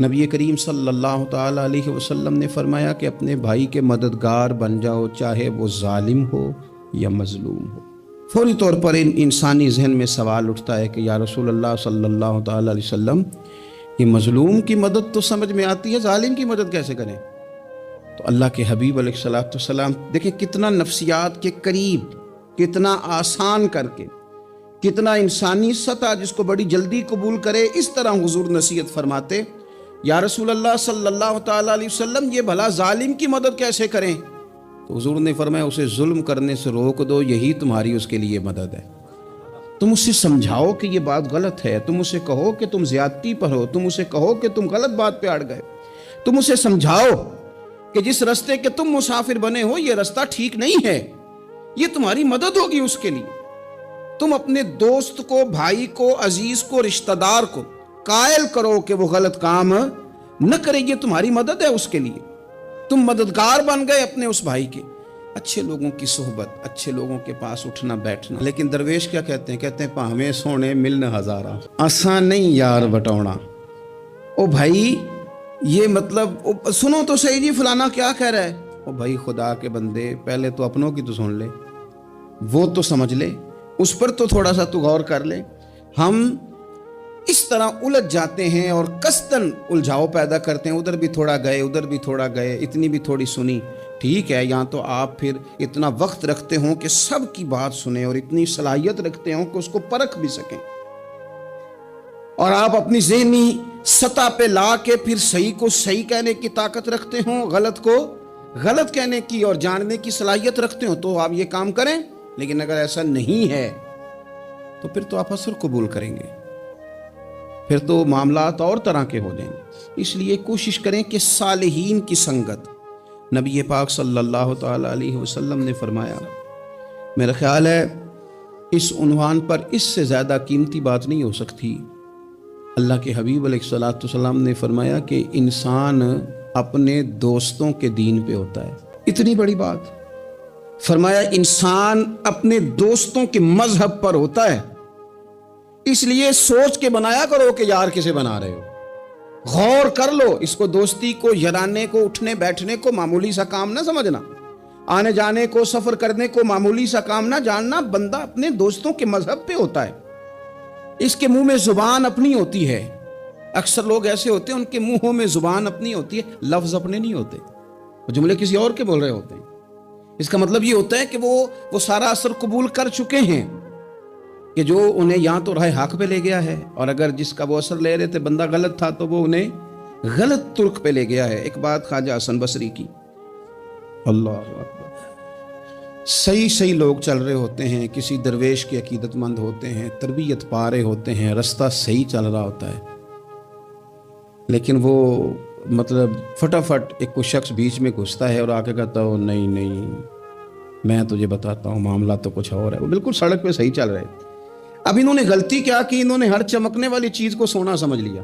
نبی کریم صلی اللہ تعالیٰ علیہ وسلم نے فرمایا کہ اپنے بھائی کے مددگار بن جاؤ، چاہے وہ ظالم ہو یا مظلوم ہو۔ فوری طور پر انسانی ذہن میں سوال اٹھتا ہے کہ یا رسول اللہ صلی اللہ تعالیٰ علیہ وسلم، یہ مظلوم کی مدد تو سمجھ میں آتی ہے، ظالم کی مدد کیسے کریں؟ تو اللہ کے حبیب علیہ الصلوۃ والسلام دیکھیں کتنا نفسیات کے قریب، کتنا آسان کر کے، کتنا انسانی سطح جس کو بڑی جلدی قبول کرے، اس طرح حضور نصیحت فرماتے، یا رسول اللہ صلی اللہ تعالیٰ علیہ وسلم یہ بھلا ظالم کی مدد کیسے کریں؟ تو حضور نے فرمایا اسے ظلم کرنے سے روک دو، یہی تمہاری اس کے لیے مدد ہے۔ تم اسے سمجھاؤ کہ یہ بات غلط ہے، تم اسے کہو کہ تم زیادتی پر ہو، تم اسے کہو کہ تم غلط بات پہ اڑ گئے، تم اسے سمجھاؤ کہ جس رستے کے تم مسافر بنے ہو یہ رستہ ٹھیک نہیں ہے، یہ تمہاری مدد ہوگی اس کے لیے۔ تم اپنے دوست کو، بھائی کو، عزیز کو، رشتہ دار کو قائل کرو کہ وہ غلط کام نہ کرے، یہ تمہاری مدد ہے اس کے لیے۔ تم مددگار بن گئے اپنے اس بھائی کے۔ اچھے لوگوں کی صحبت، اچھے لوگوں کے پاس اٹھنا بیٹھنا۔ لیکن درویش کیا کہتے ہیں؟ کہتے ہیں پاہمیں سونے ملن ہزارہ، آسان نہیں یار بٹونا۔ او بھائی یہ مطلب سنو تو صحیح جی، فلانا کیا کہہ رہا ہے۔ او بھائی خدا کے بندے، پہلے تو اپنوں کی تو سن لے، وہ تو سمجھ لے، اس پر تو تھوڑا سا تو غور کر لے۔ ہم اس طرح الجھ جاتے ہیں اور قصداً الجھاؤ پیدا کرتے ہیں، ادھر بھی تھوڑا گئے، ادھر بھی تھوڑا گئے، اتنی بھی تھوڑی سنی، ٹھیک ہے، یہاں تو آپ پھر اتنا وقت رکھتے ہوں کہ سب کی بات سنیں، اور اتنی صلاحیت رکھتے ہوں کہ اس کو پرکھ بھی سکیں، اور آپ اپنی ذہنی سطح پہ لا کے پھر صحیح کو صحیح کہنے کی طاقت رکھتے ہوں، غلط کو غلط کہنے کی اور جاننے کی صلاحیت رکھتے ہوں، تو آپ یہ کام کریں۔ لیکن اگر ایسا نہیں ہے تو پھر تو آپ اثر قبول کریں گے، پھر تو معاملات اور طرح کے ہو جائیں گے۔ اس لیے کوشش کریں کہ صالحین کی سنگت، نبی پاک صلی اللہ تعالیٰ علیہ وسلم نے فرمایا، میرا خیال ہے اس عنوان پر اس سے زیادہ قیمتی بات نہیں ہو سکتی۔ اللہ کے حبیب علیہ الصلوۃ والسلام نے فرمایا کہ انسان اپنے دوستوں کے دین پہ ہوتا ہے۔ اتنی بڑی بات فرمایا، انسان اپنے دوستوں کے مذہب پر ہوتا ہے۔ اس لیے سوچ کے بنایا کرو کہ یار کسے بنا رہے ہو، غور کر لو اس کو، دوستی کو، یارانے کو، اٹھنے بیٹھنے کو معمولی سا کام نہ سمجھنا، آنے جانے کو، سفر کرنے کو معمولی سا کام نہ جاننا۔ بندہ اپنے دوستوں کے مذہب پہ ہوتا ہے، اس کے منہ میں زبان اپنی ہوتی ہے۔ اکثر لوگ ایسے ہوتے ہیں ان کے منہوں میں زبان اپنی ہوتی ہے، لفظ اپنے نہیں ہوتے، وہ جملے کسی اور کے بول رہے ہوتے ہیں۔ اس کا مطلب یہ ہوتا ہے کہ وہ سارا اثر قبول کر چکے ہیں کہ جو انہیں یہاں تو راہ حق پہ لے گیا ہے، اور اگر جس کا وہ اثر لے رہے تھے بندہ غلط تھا تو وہ انہیں غلط ترک پہ لے گیا ہے۔ ایک بات خواجہ حسن بصری کی، اللہ اکبر، صحیح لوگ چل رہے ہوتے ہیں، کسی درویش کے عقیدت مند ہوتے ہیں، تربیت پا رہے ہوتے ہیں، رستہ صحیح چل رہا ہوتا ہے، لیکن وہ مطلب فٹافٹ ایک کوئی شخص بیچ میں گھستا ہے اور آ کے کہتا ہو نہیں میں تجھے بتاتا ہوں معاملہ تو کچھ اور ہے۔ وہ بالکل سڑک پہ صحیح چل رہے، اب انہوں نے غلطی کیا کی، انہوں نے ہر چمکنے والی چیز کو سونا سمجھ لیا۔